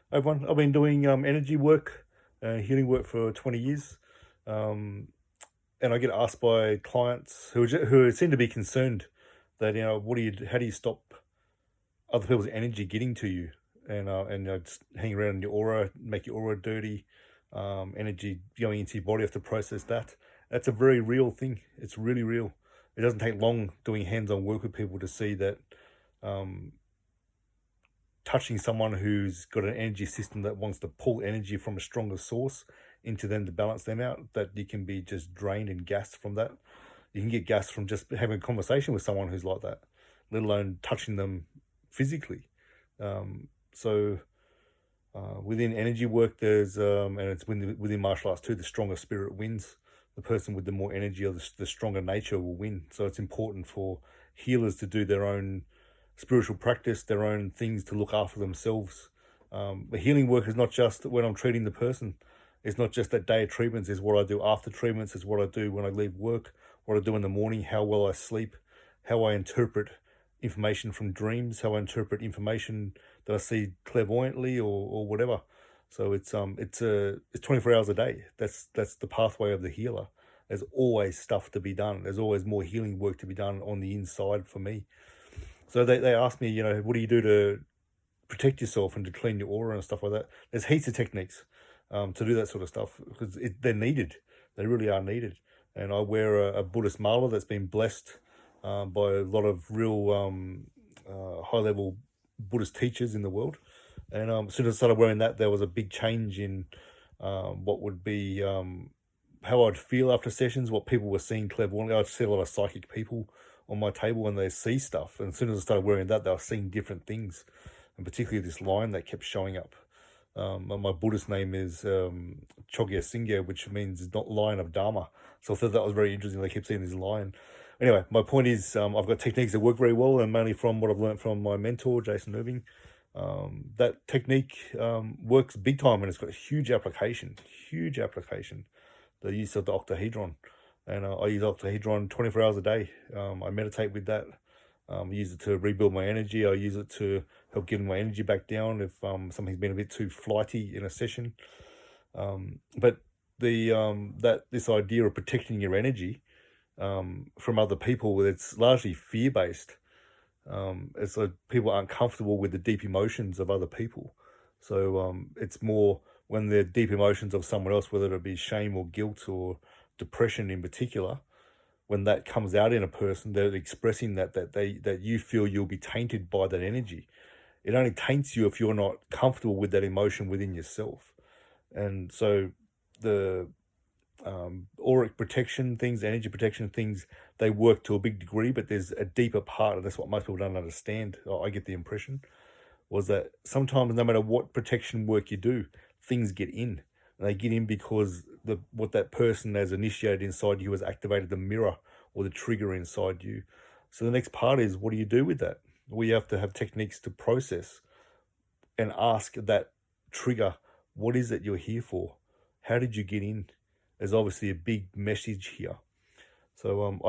Everyone, I've been doing energy work, healing work for 20 years, um, and I get asked by clients who seem to be concerned that how do you stop other people's energy getting to you, and just hang around in your aura, make your aura dirty, energy going into your body, have to process that. That's a very real thing. It's really real. It doesn't take long doing hands-on work with people to see that um, touching someone who's got an energy system that wants to pull energy from a stronger source into them to balance them out, that you can be just drained and gassed from that. You can get gassed from just having a conversation with someone who's like that, let alone touching them physically. So within energy work, and it's within martial arts too, the stronger spirit wins. The person with the more energy or the stronger nature will win. So it's important for healers to do their own spiritual practice, their own things to look after themselves. The healing work is not just when I'm treating the person. It's not just that day of treatments. It's what I do after treatments. It's what I do when I leave work, what I do in the morning, how well I sleep, how I interpret information from dreams, how I interpret information that I see clairvoyantly or whatever. So it's 24 hours a day. That's the pathway of the healer. There's always stuff to be done. There's always more healing work to be done on the inside for me. So they asked me, what do you do to protect yourself and to clean your aura and stuff like that? There's heaps of techniques to do that sort of stuff because they're needed. They really are needed. And I wear a Buddhist mala that's been blessed by a lot of real high level Buddhist teachers in the world. And as soon as I started wearing that, there was a big change in what would be how I'd feel after sessions, what people were seeing clairvoyantly. I'd see a lot of psychic people on my table and they see stuff. And as soon as I started wearing that, they were seeing different things. And particularly this line that kept showing up. And my Buddhist name is Chogya Singya, which means not line of Dharma. So I thought that was very interesting. They kept seeing this line. Anyway, my point is I've got techniques that work very well, and mainly from what I've learned from my mentor, Jason Irving. That technique works big time, and it's got a huge application, the use of the octahedron. And I use octahedron 24 hours a day. I meditate with that. I use it to rebuild my energy. I use it to help getting my energy back down if something's been a bit too flighty in a session. But this idea of protecting your energy from other people, it's largely fear based. It's like people aren't comfortable with the deep emotions of other people. So it's more when the deep emotions of someone else, whether it be shame or guilt or depression in particular, when that comes out in a person, they're expressing that you feel you'll be tainted by that energy. It only taints you if you're not comfortable with that emotion within yourself. And so the auric protection things, energy protection things, they work to a big degree, but there's a deeper part, and that's what most people don't understand. I get the impression was that sometimes no matter what protection work you do, things get in. And they get in because what that person has initiated inside you has activated the mirror or the trigger inside you. So the next part is, what do you do with that? We have to have techniques to process and ask that trigger, what is it you're here for? How did you get in? There's obviously a big message here. So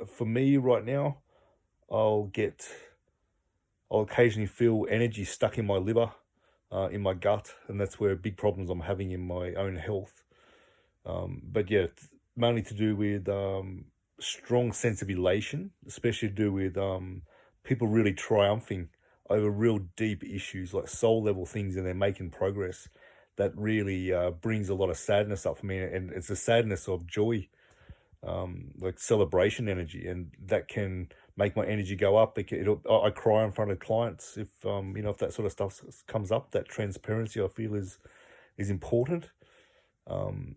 for me right now, I'll occasionally feel energy stuck in my liver, in my gut, and that's where big problems I'm having in my own health. But yeah, mainly to do with strong sense of elation, especially to do with people really triumphing over real deep issues like soul level things, and they're making progress. That really brings a lot of sadness up for me, and it's a sadness of joy, like celebration energy, and that can make my energy go up. I cry in front of clients if that sort of stuff comes up. That transparency I feel is important. Um,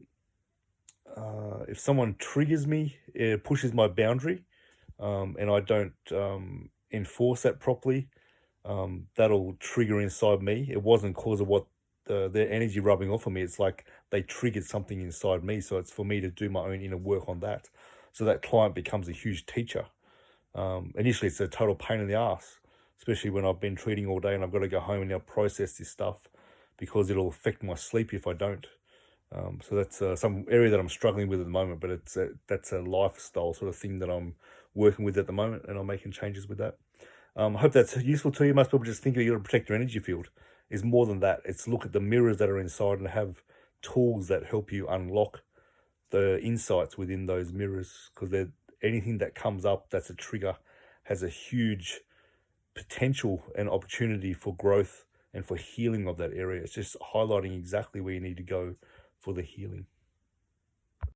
if someone triggers me, it pushes my boundary, and I don't enforce that properly, that'll trigger inside me. It wasn't cause of what their energy rubbing off on me. It's like they triggered something inside me. So it's for me to do my own inner work on that. So that client becomes a huge teacher. Initially, it's a total pain in the ass, especially when I've been treating all day and I've got to go home and now process this stuff because it'll affect my sleep if I don't. So that's some area that I'm struggling with at the moment, but that's a lifestyle sort of thing that I'm working with at the moment, and I'm making changes with that. I hope that's useful to you. Most people just think you got to protect your energy field. It's more than that. It's look at the mirrors that are inside and have tools that help you unlock the insights within those mirrors, because anything that comes up that's a trigger has a huge potential and opportunity for growth and for healing of that area. It's just highlighting exactly where you need to go for the healing.